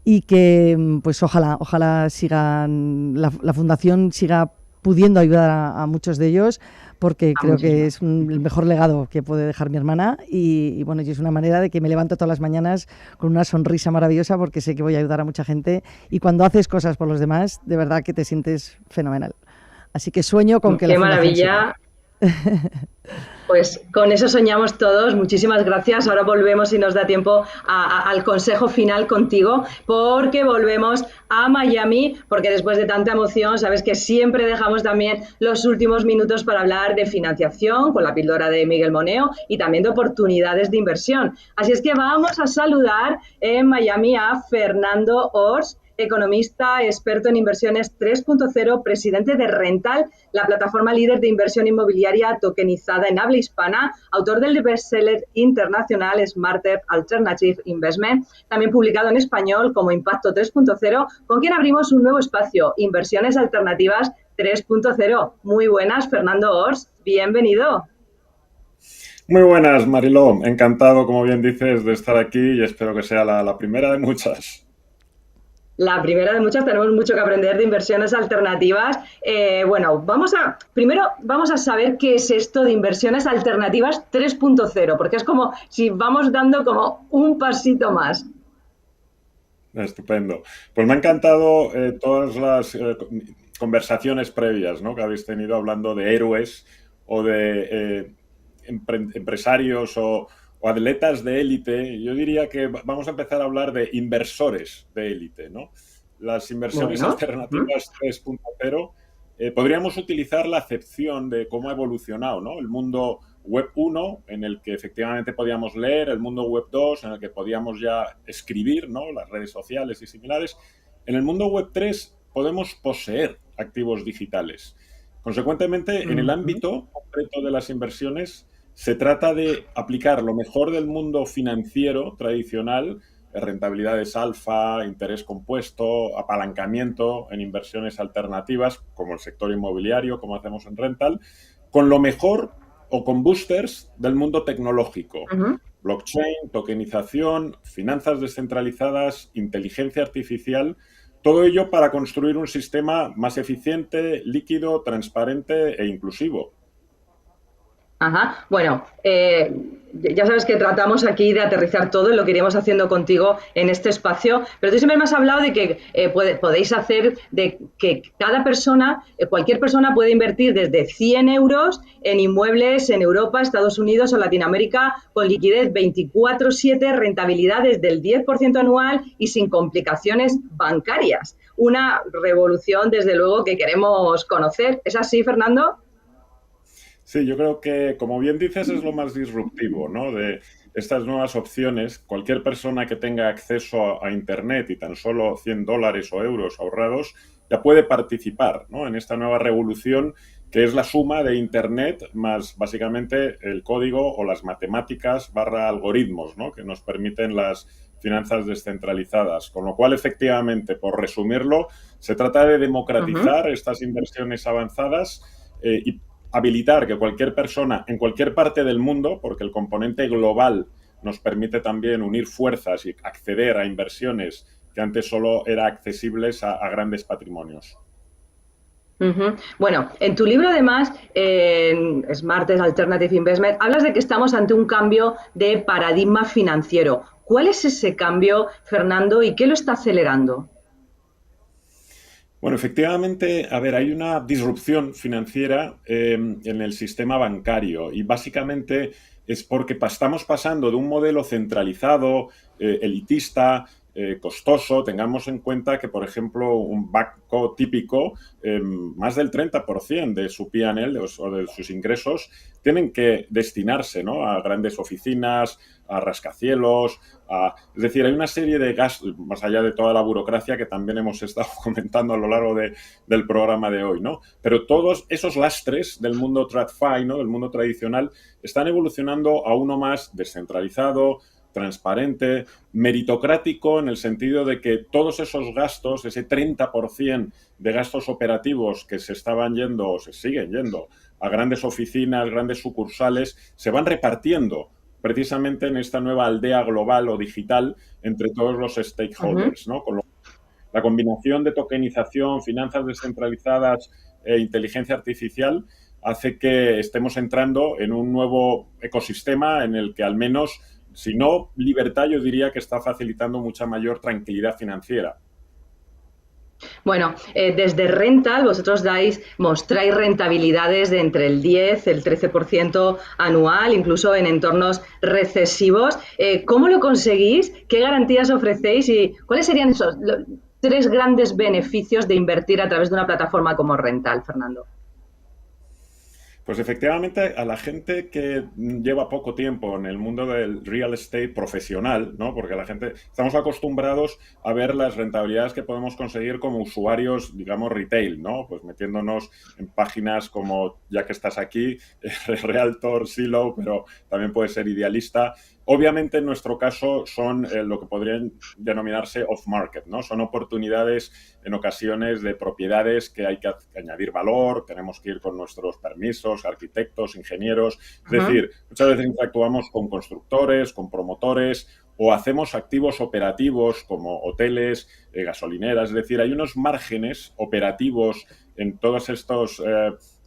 y que pues ojalá sigan, la fundación siga pudiendo ayudar a muchos de ellos, porque creo que es el mejor legado que puede dejar mi hermana y bueno, y es una manera de que me levanto todas las mañanas con una sonrisa maravillosa porque sé que voy a ayudar a mucha gente y cuando haces cosas por los demás, de verdad que te sientes fenomenal. Así que sueño con que ¡Qué la fundación maravilla! Pues con eso soñamos todos. Muchísimas gracias. Ahora volvemos, si nos da tiempo, al consejo final contigo, porque volvemos a Miami, porque después de tanta emoción, sabes que siempre dejamos también los últimos minutos para hablar de financiación, con la píldora de Miguel Moneo, y también de oportunidades de inversión. Así es que vamos a saludar en Miami a Fernando Ors, economista, experto en inversiones 3.0, presidente de Rental, la plataforma líder de inversión inmobiliaria tokenizada en habla hispana, autor del bestseller internacional Smarter Alternative Investment, también publicado en español como Impacto 3.0, con quien abrimos un nuevo espacio, Inversiones Alternativas 3.0. Muy buenas, Fernando Ors, bienvenido. Muy buenas, Mariló. Encantado, como bien dices, de estar aquí y espero que sea la primera de muchas. La primera de muchas, tenemos mucho que aprender de inversiones alternativas. Bueno, primero vamos a saber qué es esto de inversiones alternativas 3.0, porque es como si vamos dando como un pasito más. Estupendo. Pues me ha encantado todas las conversaciones previas, ¿no?, que habéis tenido hablando de héroes o de empresarios o atletas de élite. Yo diría que vamos a empezar a hablar de inversores de élite, ¿no? Las inversiones alternativas 3.0, podríamos utilizar la acepción de cómo ha evolucionado, ¿no?, el mundo Web 1, en el que efectivamente podíamos leer, el mundo Web 2, en el que podíamos ya escribir, ¿no?, las redes sociales y similares. En el mundo Web 3 podemos poseer activos digitales. Consecuentemente, en el ámbito concreto de las inversiones, se trata de aplicar lo mejor del mundo financiero tradicional, rentabilidades alfa, interés compuesto, apalancamiento en inversiones alternativas, como el sector inmobiliario, como hacemos en Rental, con lo mejor o con boosters del mundo tecnológico. Blockchain, tokenización, finanzas descentralizadas, inteligencia artificial, todo ello para construir un sistema más eficiente, líquido, transparente e inclusivo. Ajá. Bueno, ya sabes que tratamos aquí de aterrizar todo y lo que iremos haciendo contigo en este espacio, pero tú siempre me has hablado de que podéis hacer de que cada persona, cualquier persona puede invertir desde 100 euros en inmuebles en Europa, Estados Unidos o Latinoamérica con liquidez 24/7, rentabilidades del 10% anual y sin complicaciones bancarias. Una revolución, desde luego, que queremos conocer. ¿Es así, Fernando? Sí, yo creo que, como bien dices, es lo más disruptivo, ¿no?, de estas nuevas opciones. Cualquier persona que tenga acceso a Internet y tan solo $100 o euros ahorrados ya puede participar, ¿no?, en esta nueva revolución que es la suma de Internet más básicamente el código o las matemáticas / algoritmos, ¿no?, que nos permiten las finanzas descentralizadas. Con lo cual, efectivamente, por resumirlo, se trata de democratizar estas inversiones avanzadas y habilitar que cualquier persona en cualquier parte del mundo, porque el componente global nos permite también unir fuerzas y acceder a inversiones que antes solo eran accesibles a grandes patrimonios. Bueno, en tu libro, además, en Smarter Alternative Investment, hablas de que estamos ante un cambio de paradigma financiero. ¿Cuál es ese cambio, Fernando, y qué lo está acelerando? Bueno, efectivamente, a ver, hay una disrupción financiera en el sistema bancario y básicamente es porque estamos pasando de un modelo centralizado, elitista, costoso. Tengamos en cuenta que, por ejemplo, un banco típico, más del 30% de su P&L o de sus ingresos tienen que destinarse, ¿no?, a grandes oficinas, a rascacielos, es decir, hay una serie de gastos, más allá de toda la burocracia que también hemos estado comentando a lo largo del programa de hoy, ¿no? Pero todos esos lastres del mundo TradFi, ¿no?, del mundo tradicional, están evolucionando a uno más descentralizado, transparente, meritocrático, en el sentido de que todos esos gastos, ese 30% de gastos operativos que se estaban yendo o se siguen yendo a grandes oficinas, grandes sucursales, se van repartiendo precisamente en esta nueva aldea global o digital entre todos los stakeholders, ¿no? Con la combinación de tokenización, finanzas descentralizadas e inteligencia artificial hace que estemos entrando en un nuevo ecosistema en el que, al menos, si no libertad, yo diría que está facilitando mucha mayor tranquilidad financiera. Bueno, desde Rental vosotros mostráis rentabilidades de entre el 10, el 13% anual, incluso en entornos recesivos. ¿Cómo lo conseguís? ¿Qué garantías ofrecéis? ¿Y cuáles serían esos 3 grandes beneficios de invertir a través de una plataforma como Rental, Fernando? Pues efectivamente, a la gente que lleva poco tiempo en el mundo del real estate profesional, ¿no?, porque la gente estamos acostumbrados a ver las rentabilidades que podemos conseguir como usuarios, digamos, retail, ¿no? Pues metiéndonos en páginas como, ya que estás aquí, Realtor, Zillow, pero también puede ser Idealista. Obviamente, en nuestro caso, son lo que podrían denominarse off-market, ¿no? Son oportunidades, en ocasiones, de propiedades que hay que añadir valor, tenemos que ir con nuestros permisos, arquitectos, ingenieros. Es decir, muchas veces interactuamos con constructores, con promotores, o hacemos activos operativos como hoteles, gasolineras. Es decir, hay unos márgenes operativos en todos estos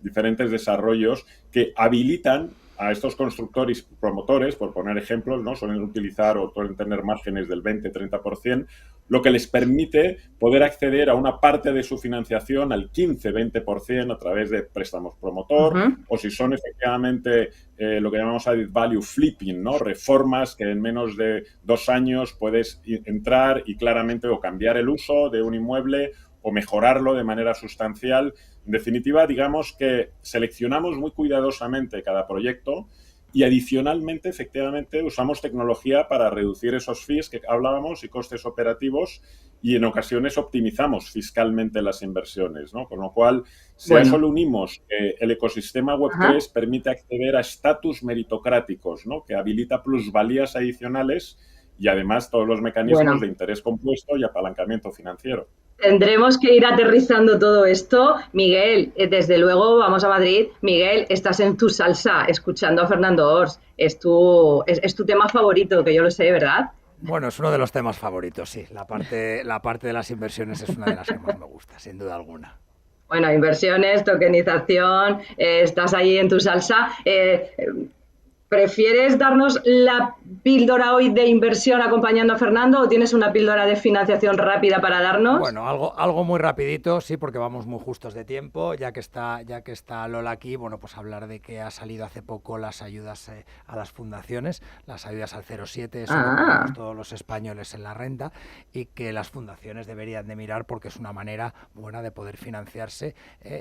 diferentes desarrollos que habilitan a estos constructores y promotores, por poner ejemplos, ¿no?, suelen utilizar o suelen tener márgenes del 20-30%, lo que les permite poder acceder a una parte de su financiación al 15-20% a través de préstamos promotor, o si son efectivamente lo que llamamos added value flipping, ¿no?, reformas que en menos de 2 años puedes entrar y claramente o cambiar el uso de un inmueble o mejorarlo de manera sustancial. En definitiva, digamos que seleccionamos muy cuidadosamente cada proyecto y, adicionalmente, efectivamente, usamos tecnología para reducir esos fees que hablábamos y costes operativos, y en ocasiones optimizamos fiscalmente las inversiones, ¿no? Con lo cual, si a eso le unimos el ecosistema Web3 permite acceder a estatus meritocráticos, ¿no?, que habilita plusvalías adicionales y, además, todos los mecanismos de interés compuesto y apalancamiento financiero. Tendremos que ir aterrizando todo esto. Miguel, desde luego vamos a Madrid. Miguel, estás en tu salsa escuchando a Fernando Ors. Es tu tema favorito, que yo lo sé, ¿verdad? Bueno, es uno de los temas favoritos, sí. La parte de las inversiones es una de las que más me gusta, sin duda alguna. Bueno, inversiones, tokenización, estás ahí en tu salsa. ¿Prefieres darnos la píldora hoy de inversión acompañando a Fernando o tienes una píldora de financiación rápida para darnos? Bueno, algo muy rapidito, sí, porque vamos muy justos de tiempo. Ya que está Lola aquí, bueno, pues hablar de que ha salido hace poco las ayudas a las fundaciones, las ayudas al 0,7, eso lo pagamos todos los españoles en la renta, y que las fundaciones deberían de mirar porque es una manera buena de poder financiarse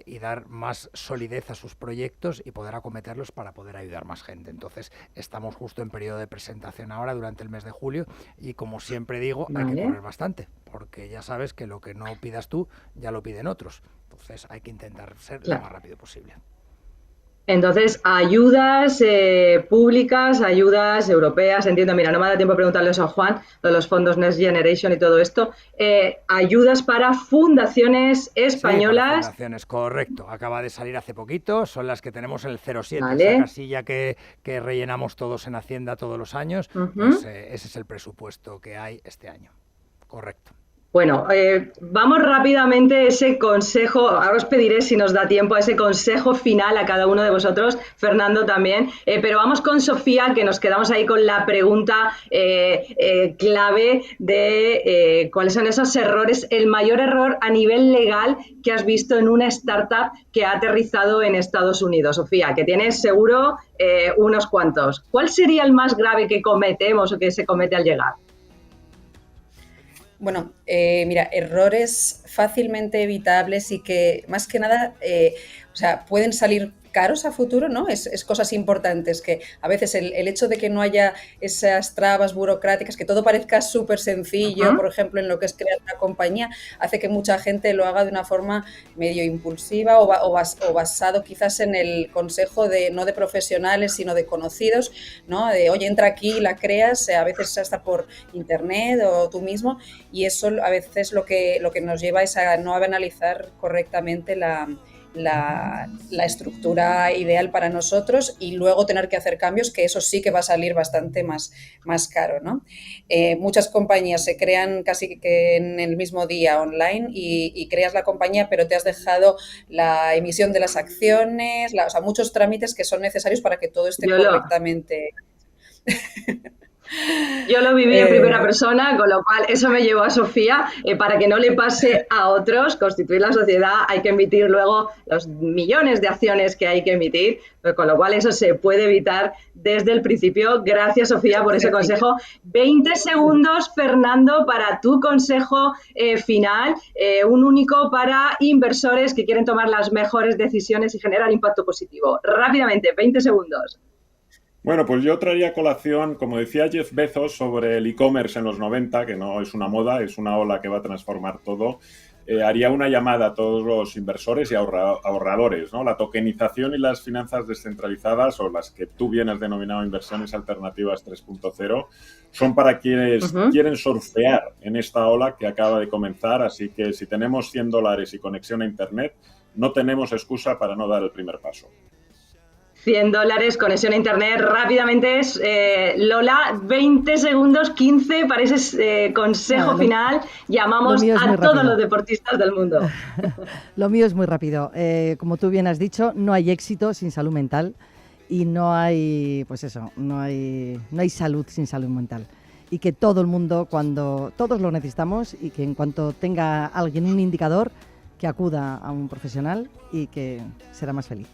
y dar más solidez a sus proyectos y poder acometerlos para poder ayudar más gente. Entonces, estamos justo en periodo de presentación ahora durante el mes de julio y, como siempre digo, hay que correr bastante, porque ya sabes que lo que no pidas tú ya lo piden otros. Entonces hay que intentar ser lo más rápido posible. Entonces, ayudas públicas, ayudas europeas, entiendo, mira, no me da tiempo a preguntarle eso a Juan, de los fondos Next Generation y todo esto, ayudas para fundaciones españolas. Sí, para fundaciones, correcto, acaba de salir hace poquito, son las que tenemos en el 0,7, esa casilla que rellenamos todos en Hacienda todos los años, pues ese es el presupuesto que hay este año, correcto. Bueno, vamos rápidamente a ese consejo, ahora os pediré si nos da tiempo a ese consejo final a cada uno de vosotros, Fernando también, pero vamos con Sofía, que nos quedamos ahí con la pregunta clave de cuáles son esos errores, el mayor error a nivel legal que has visto en una startup que ha aterrizado en Estados Unidos. Sofía, que tienes seguro unos cuantos. ¿Cuál sería el más grave que cometemos o que se comete al llegar? Bueno, mira, errores fácilmente evitables y que más que nada, o sea, pueden salir caros a futuro, ¿no? Es cosas importantes que a veces el hecho de que no haya esas trabas burocráticas, que todo parezca súper sencillo, por ejemplo, en lo que es crear una compañía, hace que mucha gente lo haga de una forma medio impulsiva o basado quizás en el consejo de no de profesionales, sino de conocidos, ¿no? De, oye, entra aquí, la creas, a veces hasta por internet o tú mismo, y eso a veces lo que nos lleva es a no analizar correctamente la estructura ideal para nosotros y luego tener que hacer cambios, que eso sí que va a salir bastante más caro, ¿no? Muchas compañías se crean casi que en el mismo día online y creas la compañía, pero te has dejado la emisión de las acciones, o sea, muchos trámites que son necesarios para que todo esté correctamente. Yo lo viví en primera persona, con lo cual eso me llevó a Sofía. Para que no le pase a otros, constituir la sociedad, hay que emitir luego los millones de acciones que hay que emitir, con lo cual eso se puede evitar desde el principio. Gracias, Sofía, por ese consejo. 20 segundos, Fernando, para tu consejo final, un único para inversores que quieren tomar las mejores decisiones y generar impacto positivo. Rápidamente, 20 segundos. Bueno, pues yo traería a colación, como decía Jeff Bezos, sobre el e-commerce en los 90, que no es una moda, es una ola que va a transformar todo. Haría una llamada a todos los inversores y ahorradores, ¿no? La tokenización y las finanzas descentralizadas, o las que tú bien has denominado inversiones alternativas 3.0, son para quienes quieren surfear en esta ola que acaba de comenzar. Así que si tenemos $100 y conexión a Internet, no tenemos excusa para no dar el primer paso. $100, conexión a internet, rápidamente es, Lola, 20 segundos, 15 para ese consejo final. Llamamos a todos los deportistas del mundo. Lo mío es muy rápido. Como tú bien has dicho, no hay éxito sin salud mental y no hay, pues eso, no hay salud sin salud mental. Y que todo el mundo, cuando todos lo necesitamos y que en cuanto tenga alguien un indicador, que acuda a un profesional y que será más feliz.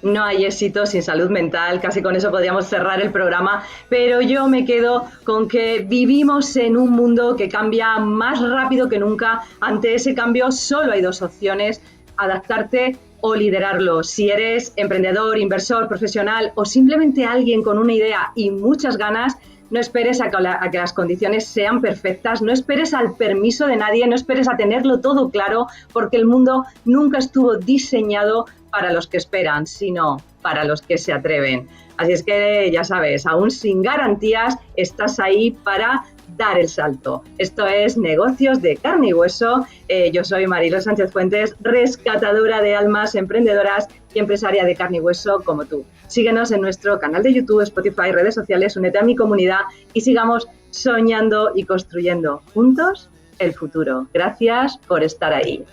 No hay éxito sin salud mental, casi con eso podríamos cerrar el programa, pero yo me quedo con que vivimos en un mundo que cambia más rápido que nunca. Ante ese cambio solo hay dos opciones: adaptarte o liderarlo. Si eres emprendedor, inversor, profesional o simplemente alguien con una idea y muchas ganas, no esperes a que las condiciones sean perfectas, no esperes al permiso de nadie, no esperes a tenerlo todo claro, porque el mundo nunca estuvo diseñado para los que esperan, sino para los que se atreven. Así es que ya sabes, aún sin garantías, estás ahí para dar el salto. Esto es Negocios de Carne y Hueso. Yo soy Mariló Sánchez Fuentes, rescatadora de almas emprendedoras y empresaria de carne y hueso como tú. Síguenos en nuestro canal de YouTube, Spotify, redes sociales, únete a mi comunidad y sigamos soñando y construyendo juntos el futuro. Gracias por estar ahí.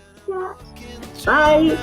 Bye.